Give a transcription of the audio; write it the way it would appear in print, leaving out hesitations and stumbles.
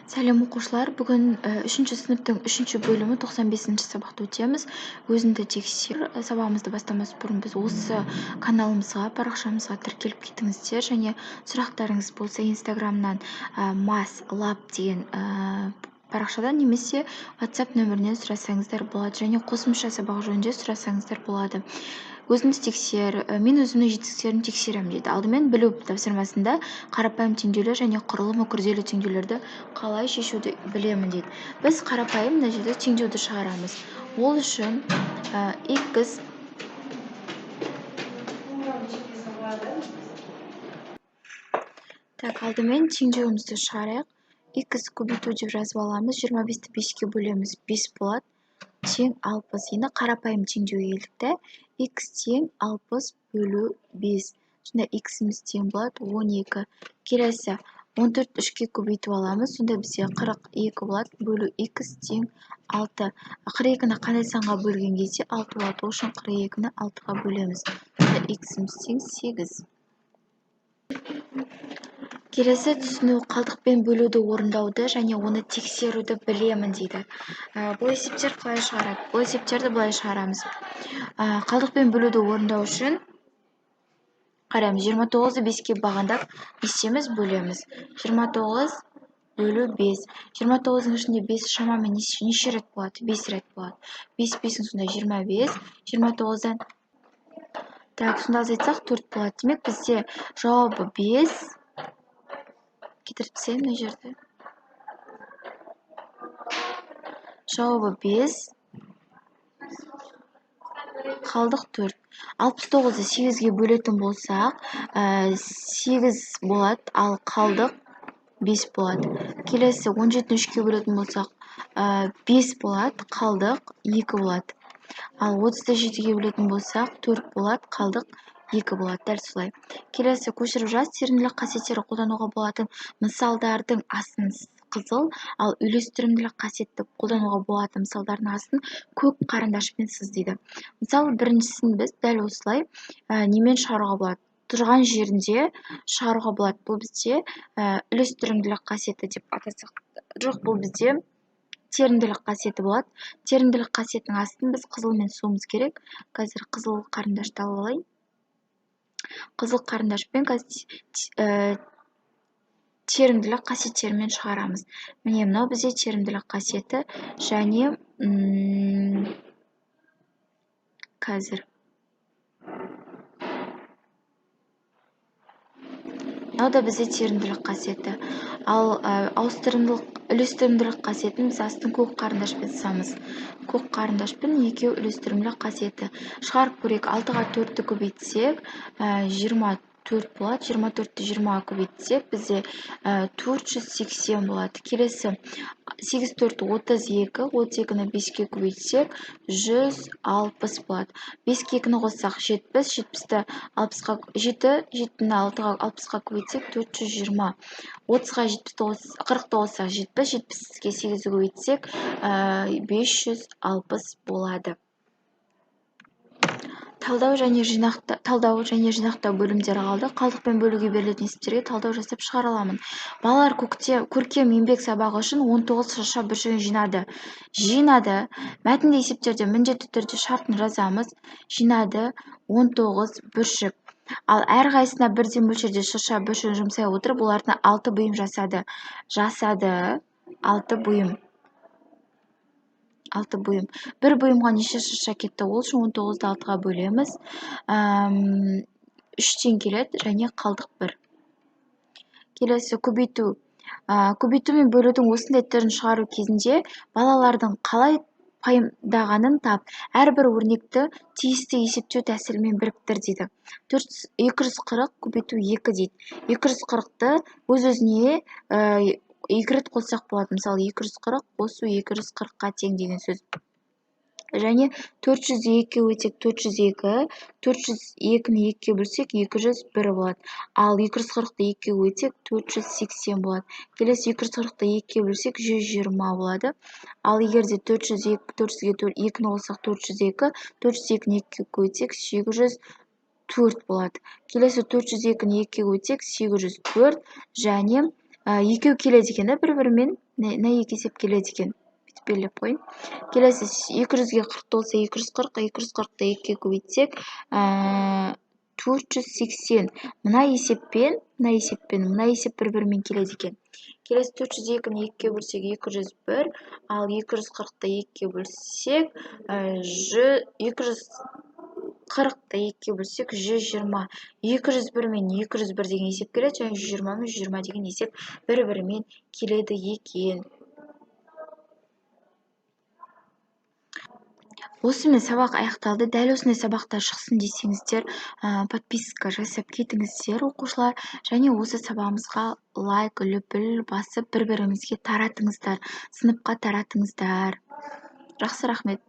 Сәлем оқушылар, бүгін 3-ші сыныптың 3-ші бөлімі 95-ші сабақты өтеміз. Өзіңді тексер. Сабағымызды бастамас бұрын біз осы каналымызға, парақшамызға тіркеліп кетіңіздер, және сұрақтарыңыз болса Инстаграмнан maslab деген парақшадан немесе WhatsApp нөмірінен сұрасаңыздар болады, және қосымша сабақ жөнінде сұрасаңыздар болады. Өзіңді тексер, мен өзімнің жетістіктерімді тексеремін дейді. Алдымен білу тапсырмасында қарапайым теңдеулер және құрылымы күрделі теңдеулерді қалай шешуді білемін дейді. Біз қарапайым мына жерде теңдеуді шығарамыз. Ол үшін x алдымен теңдеуімізді шығарайық. X көбейту деп жазып аламыз. 25-ті 5-ке бөлеміз, 5 болады. Тең 60. Енді қарапайым теңдеуге келдік та. X тең 60 бөлу 5. Сонда X-іміз тең болады 12. Келесі 14 3-ке көбейтіп аламыз. Сонда бізде 42 болады. Бөлу X тең 6. 42-ні қандай санға бөлген кезде 6 болады. Ол үшін 42-ні 6-ға бөлеміз. Сонда X-іміз тең 8. Келесі түсіну қалдықпен бөлуді орындауды және оны тексеруді білемін дейді. Бұл есептер қалай шығарады? Бұл есептерді былай шығарамыз. Қалдықпен бөлуді орындау үшін қараймыз. 29-ды 5-ке бағандап нестеміз бөлеміз. 29 бөлу 5. 29-ның ішінде 5 шамамен неше рет болады? 5 рет болады. 5 5-ің сонда 25. 29-дан сонда азайтсақ 4 болады. Демек бізде жауабы 5. Кетіріп тастайын мына жерде. Жауабы 5. Қалдық 4. 69-ды 8-ге бөлетін болсақ, 8 болады, ал қалдық 5 болады. Келесі 17-ні 3-ке бөлетін болсақ, 5 болады, қалдық 2 болады. Ал 30-ды 7-ге бөлетін болсақ, 4 болады, қалдық 2 болады. Дәл солай. Келесі көшіріп жаз. Серімділік қасиеттері қолдануға болатын мысалдардың астын қызыл, ал үйлестірімділік қасиетті қолдануға болатын мысалдардың астын көк қарындашпен сыз дейді. Мысалы, біріншісін біз дәл осылай немен шығаруға болады? Тұрған жерінде шығаруға болады. Бұл бізде үйлестірімділік қасиеті деп атасақ. Жоқ, бұл бізде терімділік қасиеті болады. Терімділік қасиетінің астын біз қызылмен суымыз керек. Қазір қызыл қарындашты алып алайын. Қызыл қарындашпен терімділік қасиеттерімен шығарамыз. Міне мынау бізде терімділік қасиеті, және қазір мынау да бізде терімділік қасиеті. Ал үйлестірімділік қасиетін біз астын көк қарындашпен сызамыз. Көк қарындашпен екеу үйлестірімділік қасиеті. Шығарып көрейік. 6-ға 4-ті көбейтсек, 24 болады. 24-ті 20-ға көбейтсек, бізде 480 болады. Келесі 8 4 32, 32-ні 5-ке көбейтсек, 160 болады. 5-ке 2-ні қоссақ 70, 70-ті 60-ға 7-ні 6-ға 60-ға көбейтсек 420. 30-ға 40-ті қоссақ 70, 70-ке 8-ді көбейтсек 560 болады. Талдау және жинақтау бөлімдері қалды. Қалдықпен бөлуге берілетін есептерге талдау жасап шығара аламын. Балалар көркем еңбек сабағы үшін 19 шарша бүршігін жинады. Мәтінді есептерде міндетті түрде шартын жазамыз. Жинады 19 бүршік. Ал әрқайсысына бірдей мөлшерде шарша бүршігін жұмсай отырып, олардың 6 бұйым жасады. 6 бұйым. 6 бұйым. Бір бұйымға неше шарша кетті? Ол үшін 19-ды 6-ға бөлеміз. 3-тен келеді, және қалдық 1. Келесі көбейту. Көбейту мен бөлудің осындай түрін шығару кезінде балалардың қалай пайымдағанын тап. Әрбір өрнекті тиісті есептеу тәсілімен біріктір дейді. 240 көбейту 2 дейді. 240-ті өз-өзіне 2 рет қоссақ болады. Мысалы, 240 қосу 240-қа тең деген сөз. Және 402-ге өтсек 402, 402-ні 2-ге бөлсек 201 болады. Ал 240-ты 2-ге өтсек 480 болады. Келесі 240-ты 2-ге бөлсек 120 болады. Ал егерде 400-ге 2-ні қоссақ 402, 402-ні 2-ге өтсек 804 болады. Келесі 402-ні 2-ге өтсек 804, және екеу келеді екен да бір-бірімен на екі есеп келеді екен. Бүйтіп белгілеп қойын. Келесі 240 болса 240, 240-ты 2-ге көбейтсек 480. Мына есеппен мына есеп бір-бірімен келеді екен. Келесі 402-ні 2-ге бөлсек 201, ал 240-ты 2-ге бөлсек 240-ты 2-ге бөлсек 120. 201 мен 201 деген есеп келеді, және 120 мен 120 деген есеп бір-бірімен келеді екен. Осымен сабақ аяқталды. Дәл осындай сабақтар шықсын десеңіздер, подписка жасап кетіңіздер оқушылар, және осы сабағымызға лайк, үліпіл басып бір-біріңізге таратыңыздар, сыныпқа таратыңыздар. Жақсы, рахмет.